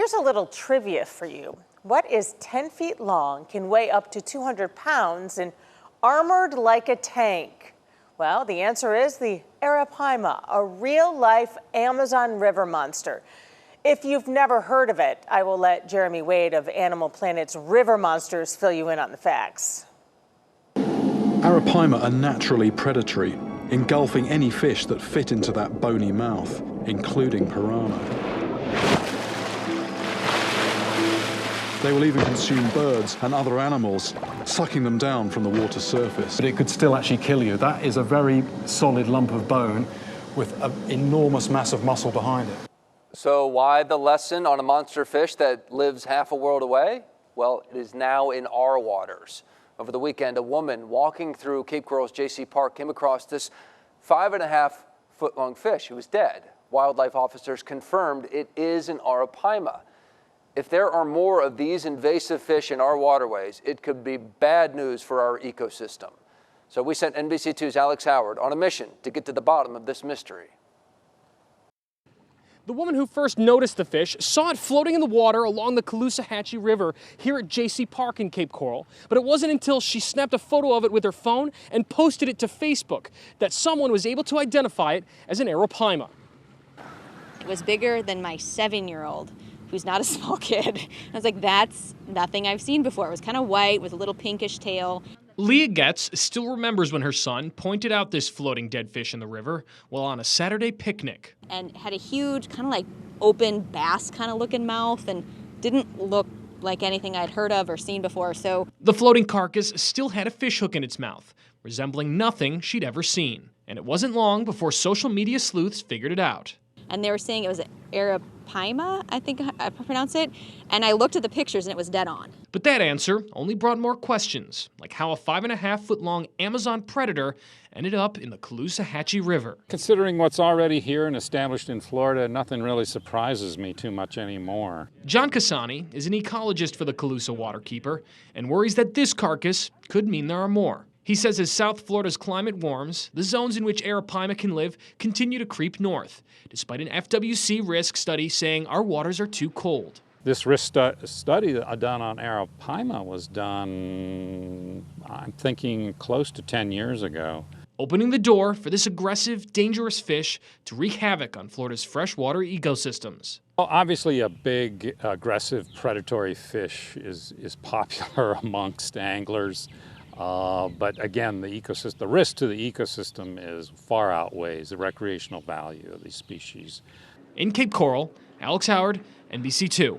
Here's a little trivia for you. What is 10 feet long, can weigh up to 200 pounds, and armored like a tank? Well, the answer is the Arapaima, a real-life Amazon River monster. If you've never heard of it, I will let Jeremy Wade of Animal Planet's River Monsters fill you in on the facts. Arapaima are naturally predatory, engulfing any fish that fit into that bony mouth, including piranha. They will even consume birds and other animals, sucking them down from the water surface. But it could still actually kill you. That is a very solid lump of bone with an enormous mass of muscle behind it. So why the lesson on a monster fish that lives half a world away? Well, it is now in our waters. Over the weekend, a woman walking through Cape Coral's J.C. Park came across this 5.5-foot-long fish. It was dead. Wildlife officers confirmed it is an Arapaima. If there are more of these invasive fish in our waterways, it could be bad news for our ecosystem. So we sent NBC2's Alex Howard on a mission to get to the bottom of this mystery. The woman who first noticed the fish saw it floating in the water along the Caloosahatchee River here at J.C. Park in Cape Coral. But it wasn't until she snapped a photo of it with her phone and posted it to Facebook that someone was able to identify it as an Arapaima. It was bigger than my 7-year-old, who's not a small kid. I was like, that's nothing I've seen before. It was kind of white with a little pinkish tail. Leah Getz still remembers when her son pointed out this floating dead fish in the river while on a Saturday picnic. And had a huge kind of like open bass kind of looking mouth and didn't look like anything I'd heard of or seen before. So the floating carcass still had a fish hook in its mouth, resembling nothing she'd ever seen. And it wasn't long before social media sleuths figured it out. And they were saying it was Arapaima, I think I pronounce it. And I looked at the pictures and it was dead on. But that answer only brought more questions, like how a 5.5-foot-long Amazon predator ended up in the Caloosahatchee River. Considering what's already here and established in Florida, nothing really surprises me too much anymore. John Cassani is an ecologist for the Calusa Waterkeeper and worries that this carcass could mean there are more. He says as South Florida's climate warms, the zones in which Arapaima can live continue to creep north, despite an FWC risk study saying our waters are too cold. This risk study done on Arapaima was done, I'm thinking, close to 10 years ago. Opening the door for this aggressive, dangerous fish to wreak havoc on Florida's freshwater ecosystems. Well, obviously a big, aggressive, predatory fish is popular amongst anglers. But again, the risk to the ecosystem is far outweighs the recreational value of these species. In Cape Coral, Alex Howard, NBC2.